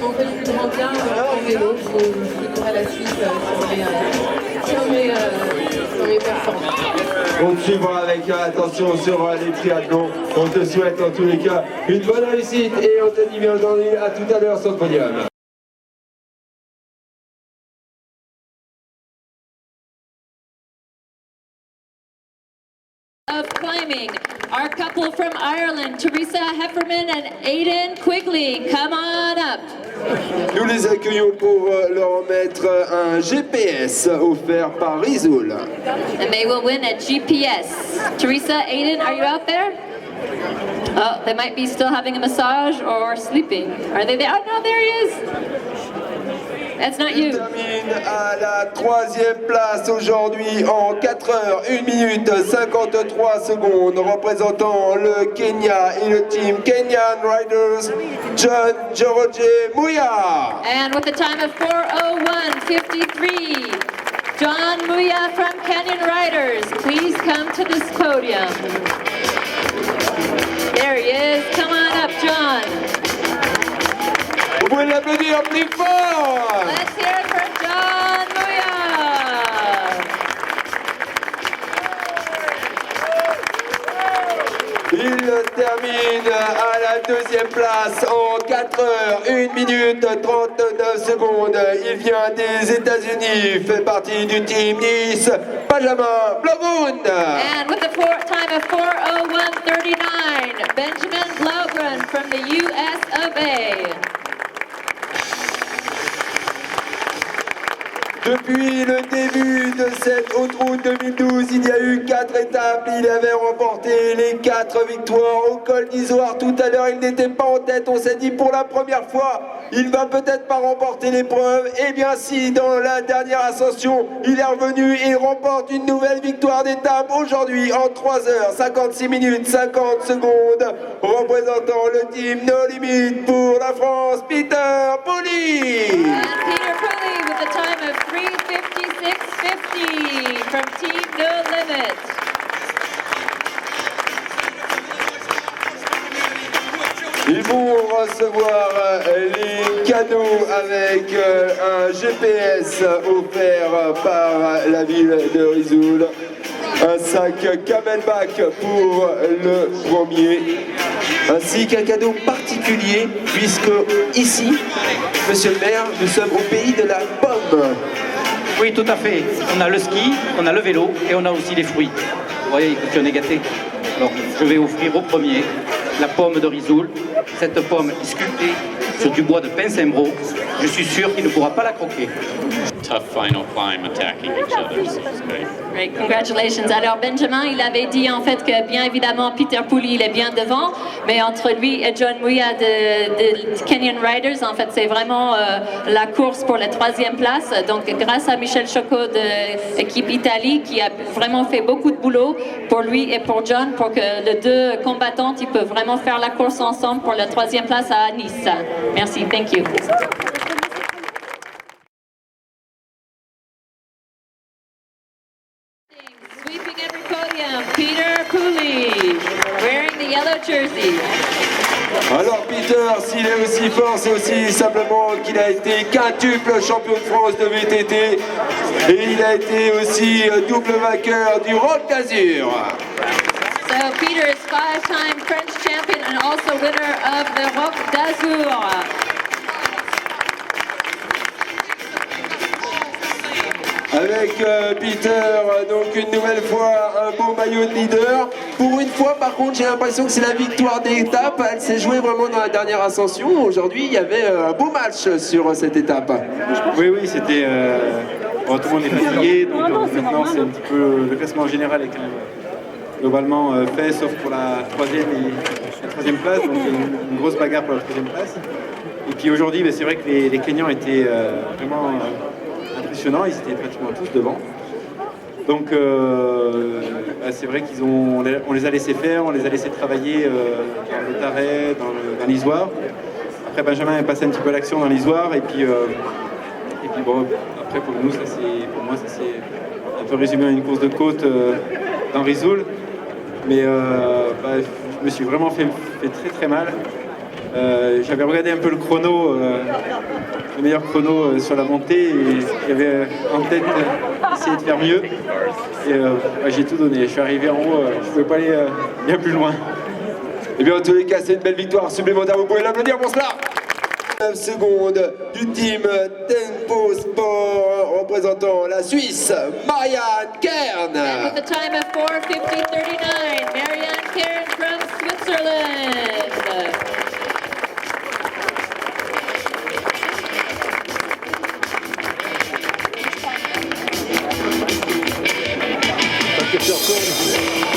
on fait le plus grand bien en vélo. Je cours à la suite sur mes performances. On te suivra avec attention sur les triathlons. On te souhaite en tous les cas une bonne réussite et on te dit bien entendu à tout à l'heure sur le podium. Of climbing, our couple from Ireland, Teresa Hefferman and Aidan Quigley, come on up. Nous les accueillons pour leur remettre un GPS offert par Risoul. And they will win a GPS. Teresa, Aidan, are you out there? Oh, they might be still having a massage or sleeping. Are they there? Oh no, there he is. That's not you. Il termine à la 3e place aujourd'hui en 4 heures, 1 minute 53 secondes, représentant le Kenya et le team Kenyan Riders, John Njoroge Muya. And with a time of 4:01:53, John Muya from Kenyan Riders, please come to this podium. There he is. Come on up, John. Vous pouvez l'applaudir plus fort. Let's hear it for John Muya. Il termine à la 2e place en 4 heures, 1 minute 39 secondes. Il vient des États-Unis, fait partie du team Nice, Benjamin Blaugrund. And with a time of 4:01:39, Benjamin Blaugrund from the US of A. Depuis le début de cette autoroute 2012, il y a eu 4 étapes. Il avait remporté les 4 victoires au col d'Izoard. Tout à l'heure, il n'était pas en tête. On s'est dit pour la première fois, il va peut-être pas remporter l'épreuve. Eh bien si, dans la dernière ascension, il est revenu et remporte une nouvelle victoire d'étape aujourd'hui en 3 heures, 56 minutes, 50 secondes. Représentant le team No Limit pour la France, Peter Pouli. Peter Pouli with a time of 3:56:50 from Team No Limit. Ils vont recevoir les cadeaux avec un GPS offert par la ville de Risoul. Un sac Camelback pour le premier, ainsi qu'un cadeau particulier puisque ici, monsieur le maire, nous sommes au pays de la pomme. Oui, tout à fait. On a le ski, on a le vélo et on a aussi les fruits. Vous voyez que on est gâté. Alors, je vais offrir au premier la pomme de Risoul. Cette pomme est sculptée sur du bois de Pincembro. Je suis sûr qu'il ne pourra pas la croquer. Tough final climb attacking each other, so it's great. Great, congratulations. Alors Benjamin, il avait dit en fait que bien évidemment Peter Pouli il est bien devant, mais entre lui et John Muya de Kenyan Riders, en fait c'est vraiment la course pour la 3e place. Donc grâce à Michel Chocot de l'équipe Italie qui a vraiment fait beaucoup de boulot pour lui et pour John pour que les deux combattantes ils peuvent vraiment faire la course ensemble pour la 3e place à Nice. Merci, thank you. Sweeping every podium, Peter Pouli, wearing the yellow jersey. Alors Peter, s'il est aussi fort, c'est aussi simplement qu'il a été quintuple champion de France de VTT et il a été aussi double vainqueur du Rock d'Azur. So Peter is 5-time French champion and also winner of the Rock d'Azur. Avec Peter, donc une nouvelle fois un beau maillot de leader. Pour une fois, par contre, j'ai l'impression que c'est la victoire d'étape. Elle s'est jouée vraiment dans la dernière ascension. Aujourd'hui, il y avait un beau match sur cette étape. Oui, c'était... bon, tout le monde est fatigué, donc maintenant c'est un petit peu... Le classement général est quand même globalement fait, sauf pour la 3e place, donc une grosse bagarre pour la 3e place. Et puis aujourd'hui, c'est vrai que les Kenyans étaient vraiment... impressionnant, ils étaient pratiquement tous devant. Donc c'est vrai on les a laissés faire, on les a laissés travailler dans le Tarret, dans l'Izoard. Après Benjamin est passé un petit peu à l'action dans l'Izoard et puis bon, après pour moi ça c'est un peu résumé à une course de côte dans Risoul. Mais je me suis vraiment fait très très mal. J'avais regardé un peu le chrono, le meilleur chrono sur la montée, et j'avais en tête essayer de faire mieux. Et j'ai tout donné. Je suis arrivé en haut, je ne pouvais pas aller bien plus loin. Et bien en tous les cas, c'est une belle victoire supplémentaire. Vous pouvez l'applaudir pour cela. 9 secondes du team Tempo Sport représentant la Suisse, Marianne Kern. And with a time of 4:50:39, Marianne Kern from Switzerland.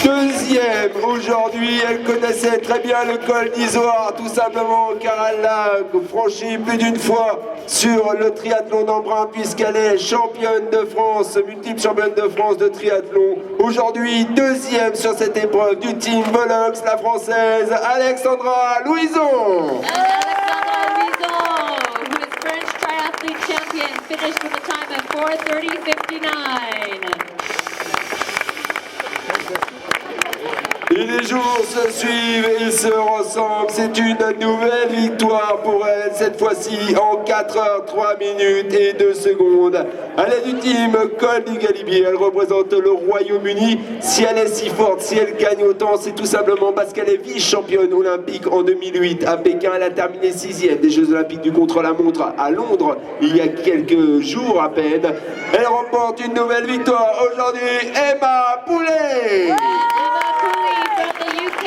Deuxième aujourd'hui, elle connaissait très bien le col d'Izoard, tout simplement car elle l'a franchi plus d'une fois sur le triathlon d'Embrun, puisqu'elle est championne de France, multiple championne de France de triathlon. Aujourd'hui, deuxième sur cette épreuve du team Volox, la française Alexandra Louison. Alexandra Louison, who is French triathlete champion, finished with a time of 4:30:59. Et les jours se suivent, ils se ressemblent, c'est une nouvelle victoire pour elle, cette fois-ci en 4 h 3 minutes et 2 secondes. Elle est du team Col du Galibier, elle représente le Royaume-Uni. Si elle est si forte, si elle gagne autant, c'est tout simplement parce qu'elle est vice-championne olympique en 2008 à Pékin. Elle a terminé 6e des Jeux Olympiques du contre-la-montre à Londres il y a quelques jours à peine. Elle remporte une nouvelle victoire aujourd'hui, Emma Poulet. Emma Pooley from the UK.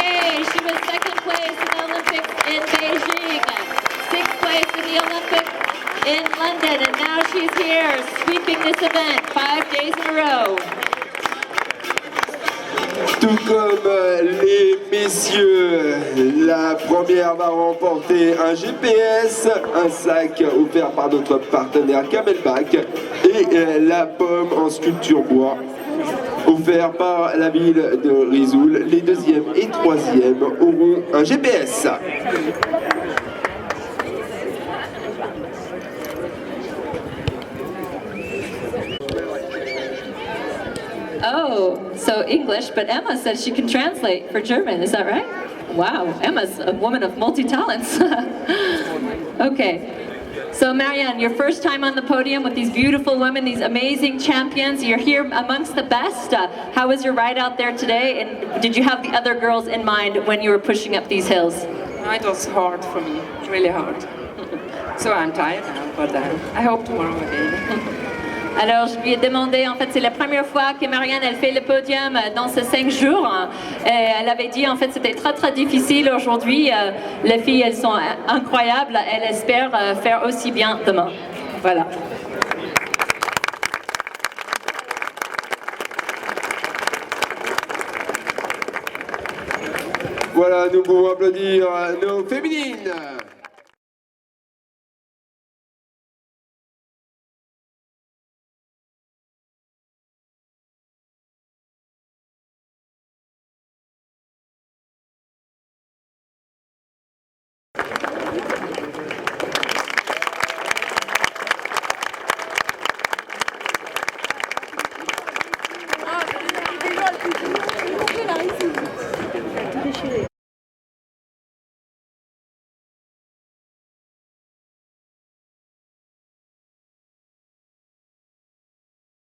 She was second place in the Olympics in Beijing, sixth place in the Olympics in London, and now she's here sweeping this event 5 days in a row. Tout comme les messieurs, la première va remporter un GPS, un sac offert par notre partenaire Camelback et la pomme en sculpture bois offert par la ville de Risoul. Les deuxièmes et troisièmes auront un GPS. Oh, so English, but Emma says she can translate for German, is that right? Wow, Emma's a woman of multi-talents. Okay. So Marianne, your first time on the podium with these beautiful women, these amazing champions. You're here amongst the best. How was your ride out there today? And did you have the other girls in mind when you were pushing up these hills? It was hard for me, really hard. So I'm tired now, but I hope tomorrow again. Alors, je lui ai demandé, en fait, c'est la première fois que Marianne, elle fait le podium dans ces 5 jours. Et elle avait dit, en fait, c'était très, très difficile aujourd'hui. Les filles, elles sont incroyables. Elle espère faire aussi bien demain. Voilà. Voilà, nous pouvons applaudir nos féminines.